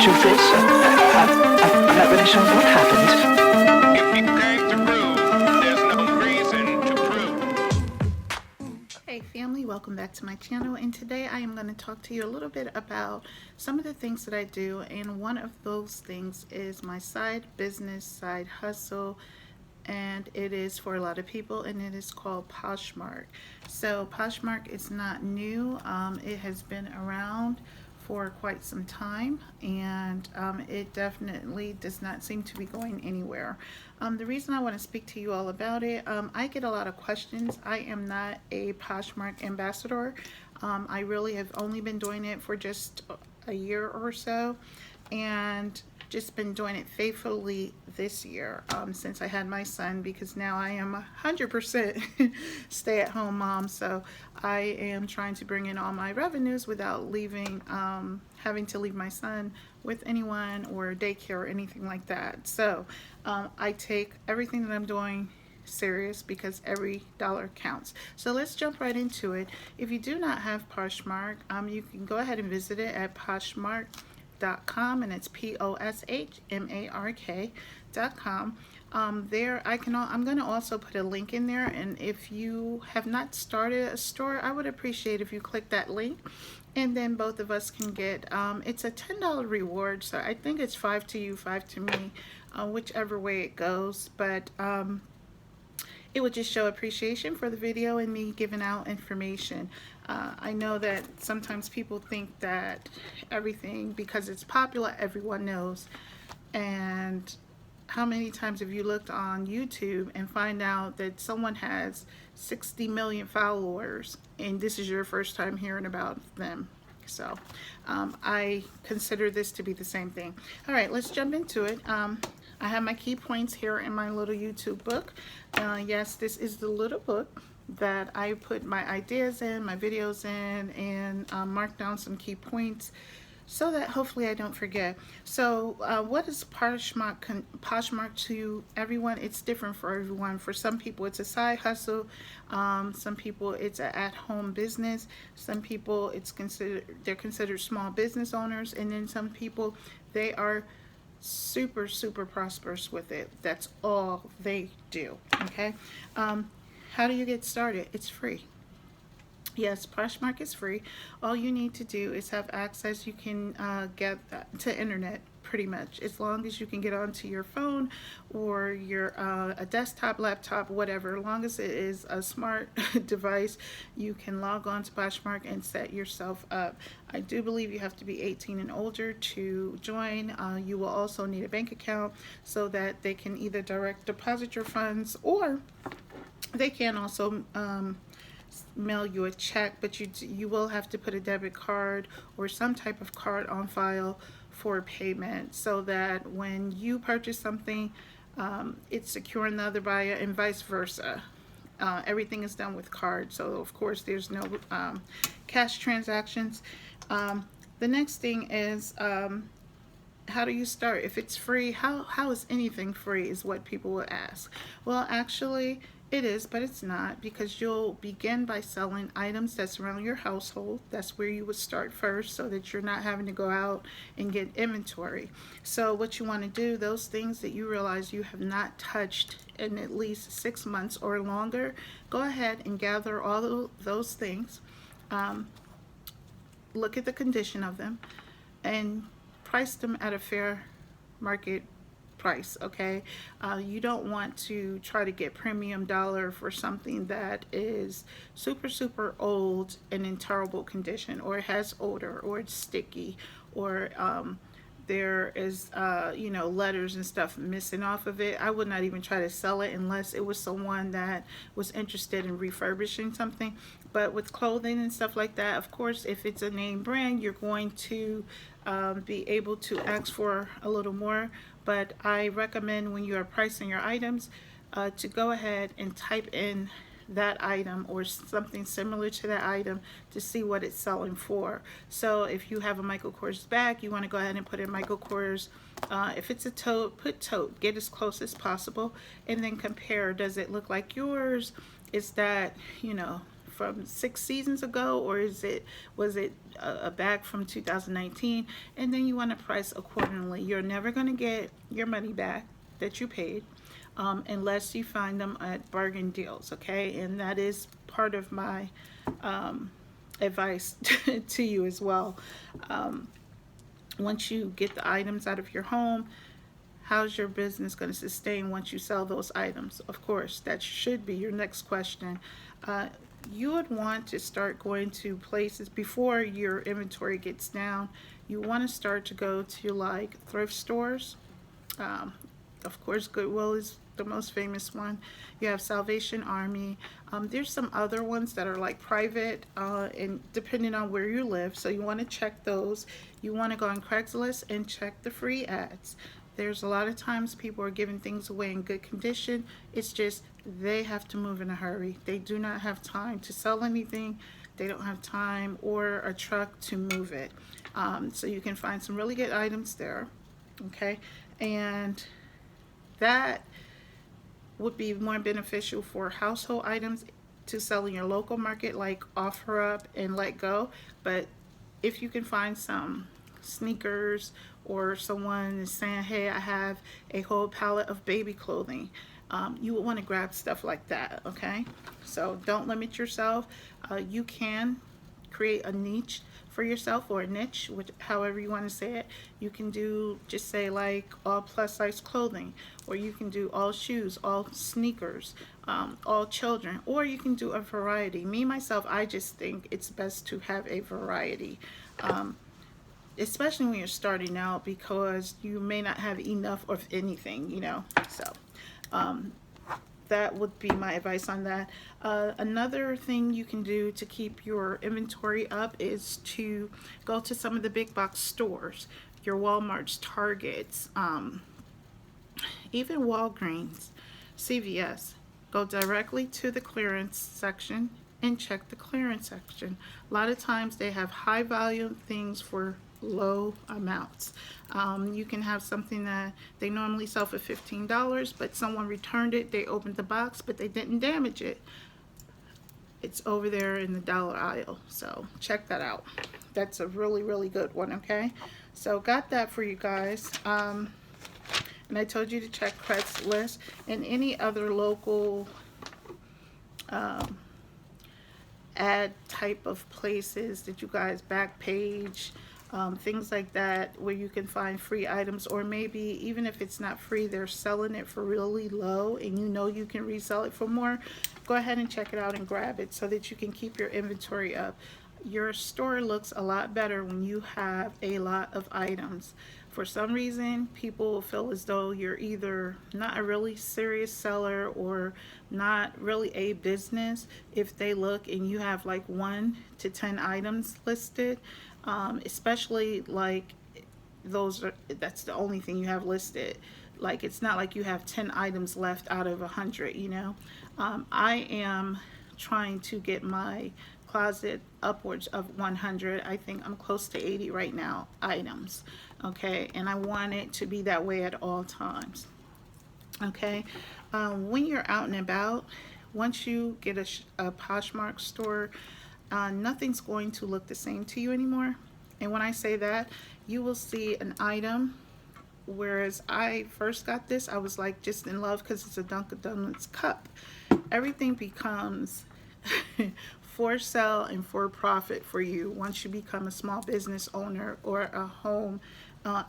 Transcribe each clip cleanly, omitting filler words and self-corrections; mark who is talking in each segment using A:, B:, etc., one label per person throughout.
A: But you're good, so I'm not really sure what happened.
B: If you came to prove, there's no reason to prove.
C: Hey family, welcome back to my channel, and today I am going to talk to you a little bit about some of the things that I do, and one of those things is my side business, side hustle, and it is for a lot of people, and it is called Poshmark. So Poshmark is not new. It has been around for quite some time, and it definitely does not seem to be going anywhere. The reason I want to speak to you all about it, I get a lot of questions. I am not a Poshmark ambassador. I really have only been doing it for just a year or so, and just been doing it faithfully this year since I had my son, because now I am 100% stay-at-home mom. So I am trying to bring in all my revenues without leaving, having to leave my son with anyone or daycare or anything like that. So I take everything that I'm doing serious because every dollar counts. So let's jump right into it. If you do not have Poshmark, you can go ahead and visit it at Poshmark.com, and it's Poshmark.com. There I'm going to also put a link in there, and if you have not started a store, I would appreciate if you click that link, and then both of us can get it's a $10 reward, so I think it's 5 to you, 5 to me, whichever way it goes, but it would just show appreciation for the video and me giving out information. I know that sometimes people think that everything, because it's popular, everyone knows. And how many times have you looked on YouTube and find out that someone has 60 million followers and this is your first time hearing about them? So I consider this to be the same thing. All right, let's jump into it. I have my key points here in my little YouTube book. Yes, this is the little book that I put my ideas in, my videos in, and mark down some key points so that hopefully I don't forget. So what is Poshmark to everyone? It's different for everyone. For some people it's a side hustle, some people it's an at-home business, some people they're considered small business owners, and then some people they are super prosperous with it. That's all they do. Okay, how do you get started? It's free. Yes, Poshmark is free. All you need to do is have access. You can get to internet pretty much, as long as you can get onto your phone or your a desktop, laptop, whatever. As long as it is a smart device, you can log on to Poshmark and set yourself up. I do believe you have to be 18 and older to join. You will also need a bank account so that they can either direct deposit your funds, or they can also mail you a check, but you will have to put a debit card or some type of card on file for payment, so that when you purchase something, it's secure in the other buyer, and vice versa. Everything is done with card, so of course there's no cash transactions. The next thing is, how do you start? If it's free, how is anything free, is what people will ask. Well, actually it is, but it's not, because you'll begin by selling items that surround your household. That's where you would start first, so that you're not having to go out and get inventory. So what you want to do, those things that you realize you have not touched in at least 6 months or longer, go ahead and gather all of those things, look at the condition of them, and price them at a fair market price. Okay, you don't want to try to get premium dollar for something that is super old and in terrible condition, or it has odor, or it's sticky, or there is letters and stuff missing off of it. I would not even try to sell it unless it was someone that was interested in refurbishing something. But with clothing and stuff like that, of course, if it's a name brand, you're going to be able to ask for a little more. But I recommend, when you are pricing your items, to go ahead and type in that item or something similar to that item to see what it's selling for. So if you have a Michael Kors bag, you want to go ahead and put in Michael Kors. If it's a tote, put tote. Get as close as possible, and then compare. Does it look like yours? Is that, from 6 seasons ago, or was it a bag from 2019? And then you want to price accordingly. You're never going to get your money back that you paid unless you find them at bargain deals, okay? And that is part of my advice to you as well. Once you get the items out of your home, how's your business going to sustain once you sell those items? Of course, that should be your next question. You would want to start going to places before your inventory gets down. You want to start to go to like thrift stores. Of course, Goodwill is the most famous one. You have Salvation Army. There's some other ones that are like private, and depending on where you live. So you want to check those. You want to go on Craigslist and check the free ads. There's a lot of times people are giving things away in good condition. It's just they have to move in a hurry. They do not have time to sell anything. They don't have time or a truck to move it. So you can find some really good items there. Okay, and that would be more beneficial for household items to sell in your local market, like OfferUp and Let Go. But if you can find some sneakers, or someone is saying, hey, I have a whole pallet of baby clothing, you would want to grab stuff like that, okay? So don't limit yourself. You can create a niche for yourself, or a niche, which, however you want to say it. You can do, just say like all plus size clothing, or you can do all shoes, all sneakers, all children, or you can do a variety. Me, myself, I just think it's best to have a variety. Especially when you're starting out, because you may not have enough of anything, you know. So that would be my advice on that. Another thing you can do to keep your inventory up is to go to some of the big box stores, your Walmarts, Targets, even Walgreens, CVS. Go directly to the clearance section and check the clearance section. A lot of times they have high volume things for low amounts. You can have something that they normally sell for $15, but someone returned it, they opened the box, but they didn't damage it. It's over there in the dollar aisle, so check that out. That's a really, really good one, okay? So got that for you guys. And I told you to check Craigslist and any other local ad type of places that you guys, Backpage, things like that, where you can find free items, or maybe even if it's not free, they're selling it for really low and you know you can resell it for more. Go ahead and check it out and grab it so that you can keep your inventory up. Your store looks a lot better when you have a lot of items. For some reason, people will feel as though you're either not a really serious seller or not really a business if they look and you have like 1 to 10 items listed. Especially like that's the only thing you have listed. Like, it's not like you have 10 items left out of 100, you know. I am trying to get my closet upwards of 100. I think I'm close to 80 right now items, okay, and I want it to be that way at all times, okay. When you're out and about, once you get a Poshmark store, nothing's going to look the same to you anymore. And when I say that, you will see an item, whereas I first got this, I was like just in love because it's a Dunkin' Donuts cup. Everything becomes for sale and for profit for you once you become a small business owner or a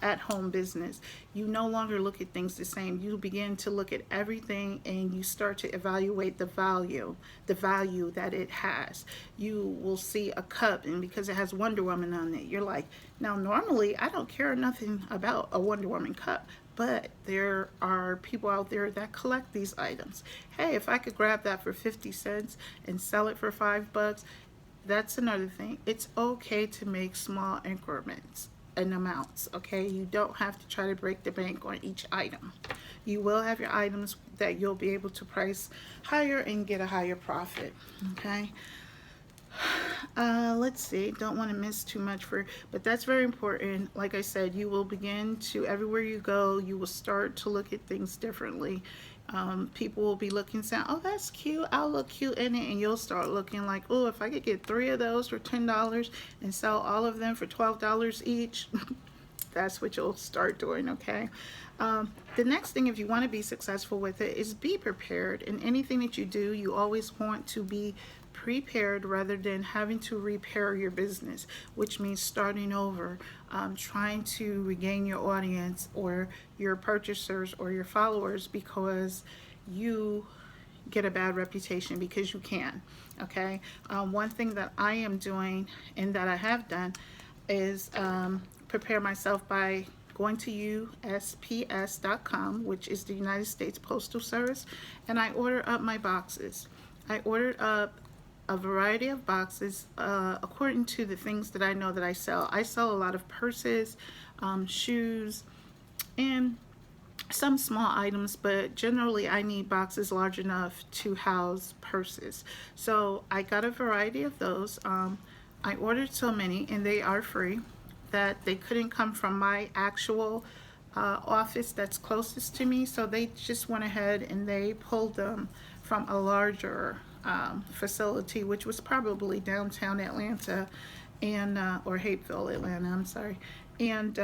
C: at-home business. You no longer look at things the same. You begin to look at everything and you start to evaluate the value that it has. You will see a cup, and because it has Wonder Woman on it, you're like, now normally I don't care nothing about a Wonder Woman cup, but there are people out there that collect these items. Hey, if I could grab that for 50 cents and sell it for $5, that's another thing. It's okay to make small increments and amounts, okay? You don't have to try to break the bank on each item. You will have your items that you'll be able to price higher and get a higher profit, okay? Let's see, don't want to miss too much but that's very important. Like I said, you will begin to, everywhere you go, you will start to look at things differently. People will be looking, saying, "Oh, that's cute. I'll look cute in it," and you'll start looking like, "Oh, if I could get 3 of those for $10 and sell all of them for $12 each." That's what you'll start doing, okay? The next thing, if you want to be successful with it, is be prepared. In anything that you do, you always want to be prepared rather than having to repair your business, which means starting over, trying to regain your audience or your purchasers or your followers because you get a bad reputation because you can, okay? One thing that I am doing and that I have done is prepare myself by going to USPS.com, which is the United States Postal Service, and I order up my boxes. I ordered up a variety of boxes according to the things that I know that I sell. I sell a lot of purses, shoes, and some small items, but generally I need boxes large enough to house purses. So I got a variety of those. I ordered so many, and they are free, that they couldn't come from my actual office that's closest to me, so they just went ahead and they pulled them from a larger facility, which was probably downtown Atlanta, and or Hapeville, Atlanta, I'm sorry. And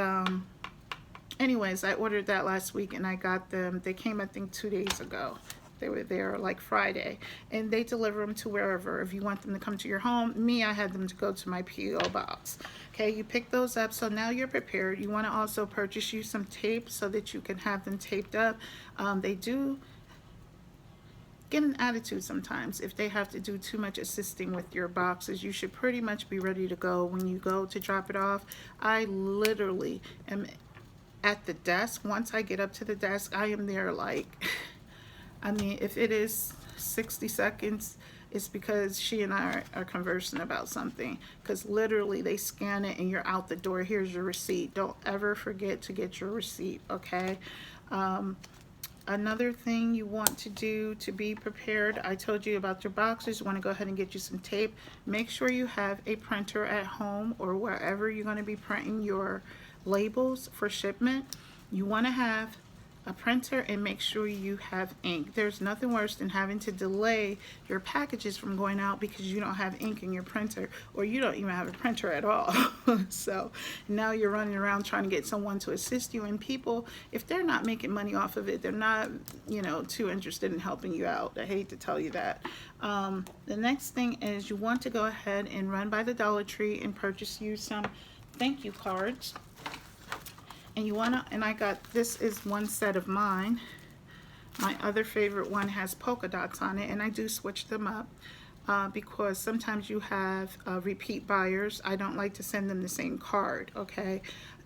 C: anyways, I ordered that last week and I got them. They came, I think, 2 days ago. They were there like Friday, and they deliver them to wherever. If you want them to come to your home, me, I had them to go to my P.O. box. Okay, you pick those up, so now you're prepared. You want to also purchase you some tape so that you can have them taped up. They do get an attitude sometimes if they have to do too much assisting with your boxes. You should pretty much be ready to go when you go to drop it off. I literally am at the desk. Once I get up to the desk, I am there like I mean, if it is 60 seconds, it's because she and I are conversing about something. Because literally, they scan it and you're out the door. Here's your receipt. Don't ever forget to get your receipt, okay? Another thing you want to do to be prepared, I told you about your boxes. You want to go ahead and get you some tape. Make sure you have a printer at home or wherever you're going to be printing your labels for shipment. You want to have a printer and make sure you have ink. There's nothing worse than having to delay your packages from going out because you don't have ink in your printer, or you don't even have a printer at all. So now you're running around trying to get someone to assist you, and people, if they're not making money off of it, they're not, you know, too interested in helping you out. I hate to tell you that. The next thing is you want to go ahead and run by the Dollar Tree and purchase you some thank you cards. And you want to, and I got, this is one set of mine. My other favorite one has polka dots on it, and I do switch them up because sometimes you have repeat buyers. I don't like to send them the same card, okay?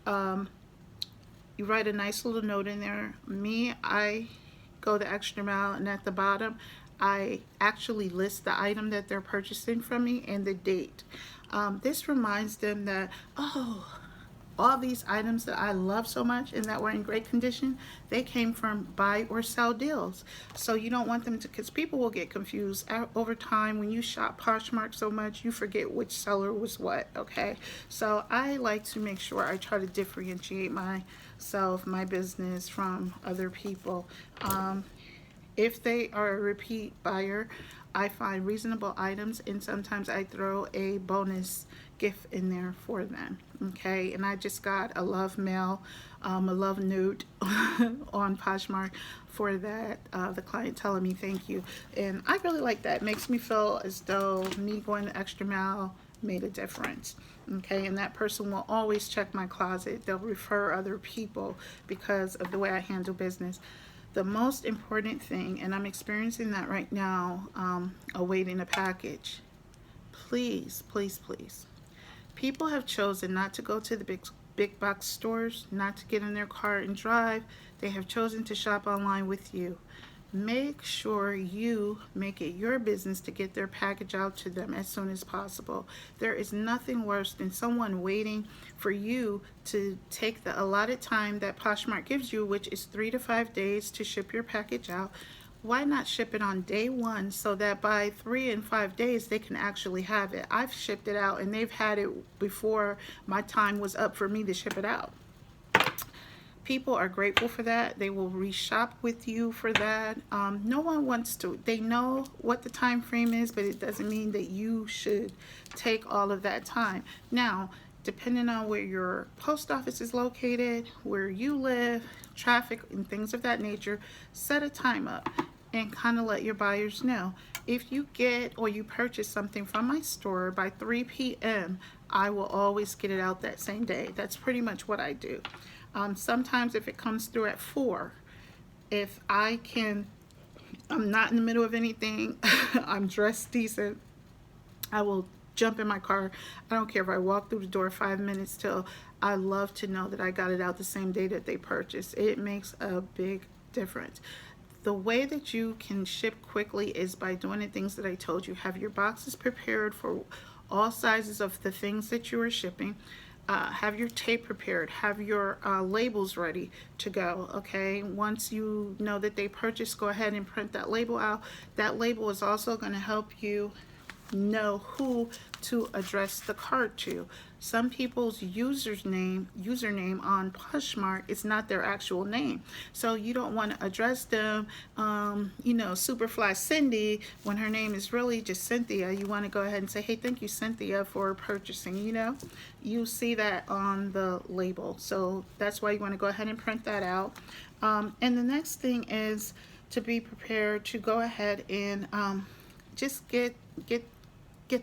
C: You write a nice little note in there. Me, I go the extra mile, and at the bottom, I actually list the item that they're purchasing from me and the date. This reminds them that, oh, all these items that I love so much and that were in great condition, they came from buy or sell deals. So you don't want them to, because people will get confused over time. When you shop Poshmark so much, you forget which seller was what, okay? So I like to make sure I try to differentiate myself, my business from other people. If they are a repeat buyer, I find reasonable items, and sometimes I throw a bonus gift in there for them, okay? And I just got a love mail, a love note on Poshmark for that, the client telling me thank you, and I really like that. It makes me feel as though me going the extra mile made a difference, okay? And that person will always check my closet. They'll refer other people because of the way I handle business. The most important thing, and I'm experiencing that right now, awaiting a package, please, please, please. People have chosen not to go to the big box stores, not to get in their car and drive. They have chosen to shop online with you. Make sure you make it your business to get their package out to them as soon as possible. There is nothing worse than someone waiting for you to take the allotted time that Poshmark gives you, which is 3 to 5 days to ship your package out. Why not ship it on day one so that by 3 and 5 days they can actually have it? I've shipped it out and they've had it before my time was up for me to ship it out. People are grateful for that. They will reshop with you for that. No one wants to. They know what the time frame is, but it doesn't mean that you should take all of that time. Now, depending on where your post office is located, where you live, traffic, and things of that nature, set a time up and kind of let your buyers know. If you get or you purchase something from my store by 3 p.m., I will always get it out that same day. That's pretty much what I do. Sometimes if it comes through at 4, if I can, I'm not in the middle of anything, I'm dressed decent, I will jump in my car. I don't care if I walk through the door 5 minutes till. I love to know that I got it out the same day that they purchased. It makes a big difference. The way that you can ship quickly is by doing the things that I told you. Have your boxes prepared for all sizes of the things that you are shipping. Have your tape prepared. Have your labels ready to go. Okay, once you know that they purchased, go ahead and print that label out. That label is also going to help you know who to address the card to. Some people's username on Poshmark is not their actual name, so you don't want to address them, Superfly Cindy, when her name is really just Cynthia. You want to go ahead and say, hey, thank you, Cynthia, for purchasing. You see that on the label, so that's why you want to go ahead and print that out. And the next thing is to be prepared to go ahead and just get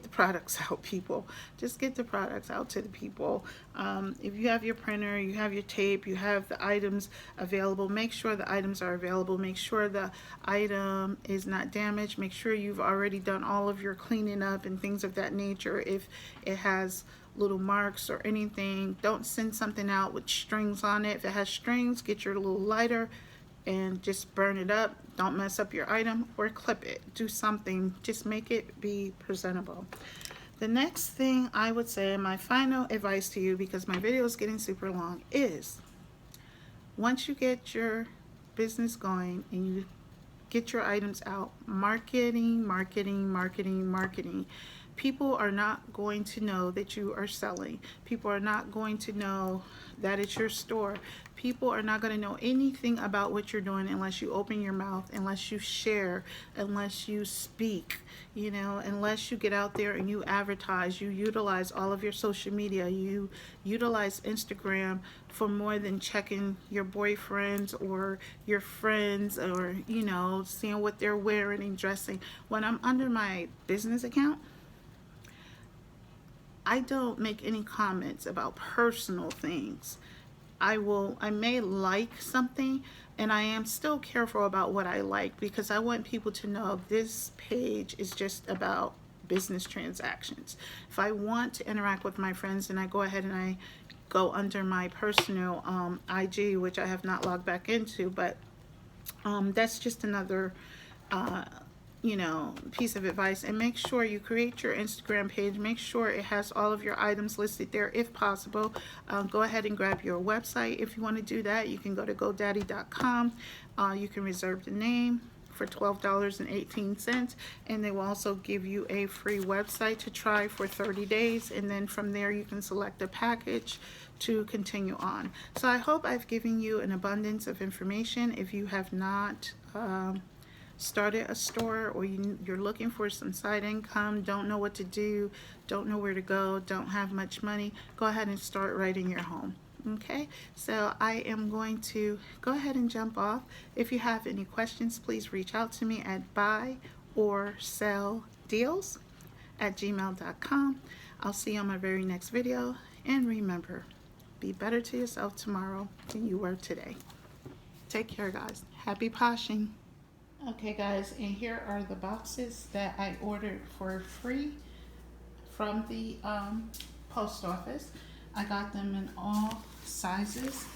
C: the products out, people. Just get the products out to the people. If you have your printer, you have your tape, you have the items available, make sure the items are available. Make sure the item is not damaged. Make sure you've already done all of your cleaning up and things of that nature. If it has little marks or anything, don't send something out with strings on it. If it has strings, get your little lighter and just burn it up. Don't mess up your item, or clip it. Do something. Just make it be presentable. The next thing I would say, my final advice to you, because my video is getting super long, is once you get your business going and you get your items out, marketing, marketing, marketing, marketing. People are not going to know that you are selling. People are not going to know that it's your store. People are not going to know anything about what you're doing unless you open your mouth, unless you share, unless you speak, unless you get out there and you advertise, you utilize all of your social media, you utilize Instagram for more than checking your boyfriends or your friends, or seeing what they're wearing and dressing. When I'm under my business account, I don't make any comments about personal things. I may like something, and I am still careful about what I like, because I want people to know this page is just about business transactions. If I want to interact with my friends, then I go ahead and I go under my personal IG, which I have not logged back into, but that's just another piece of advice. And make sure you create your Instagram page. Make sure it has all of your items listed there if possible. Go ahead and grab your website. If you want to do that, you can go to godaddy.com. You can reserve the name for $12.18, and they will also give you a free website to try for 30 days, and then from there you can select a package to continue on. So I hope I've given you an abundance of information. If you have not started a store, or you're looking for some side income, don't know what to do, don't know where to go, don't have much money, go ahead and start right in your home. Okay, so I am going to go ahead and jump off. If you have any questions, please reach out to me at buyorSellDeals@gmail.com. I'll see you on my very next video, and remember, be better to yourself tomorrow than you were today. Take care, guys. Happy poshing. Okay, guys, and here are the boxes that I ordered for free from the post office. I got them in all sizes,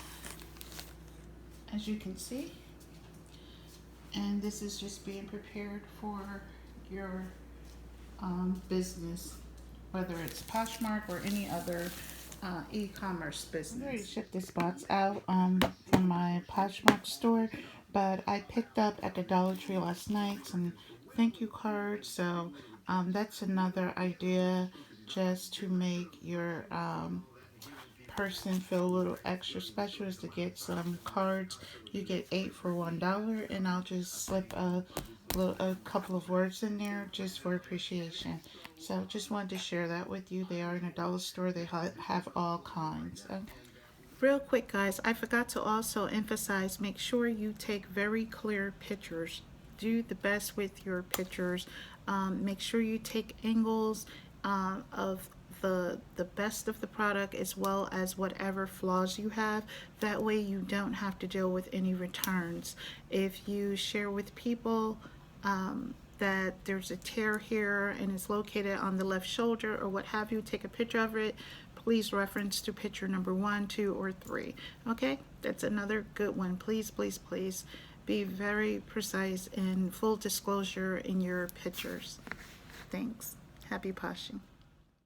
C: as you can see, and this is just being prepared for your business, whether it's Poshmark or any other e-commerce business. I'm ready to ship this box out from my Poshmark store, but I picked up at the Dollar Tree last night some thank you cards, so that's another idea, just to make your person feel a little extra special is to get some cards. You get 8 for $1, and I'll just slip a couple of words in there just for appreciation. So just wanted to share that with you. They are in a dollar store. They have all kinds. Okay. Real quick, guys, I forgot to also emphasize, make sure you take very clear pictures. Do the best with your pictures. Make sure you take angles of the best of the product, as well as whatever flaws you have. That way you don't have to deal with any returns. If you share with people that there's a tear here and it's located on the left shoulder or what have you, take a picture of it. Please reference to picture number 1, 2, or 3. Okay, that's another good one. Please, please, please be very precise and full disclosure in your pictures. Thanks. Happy poshing.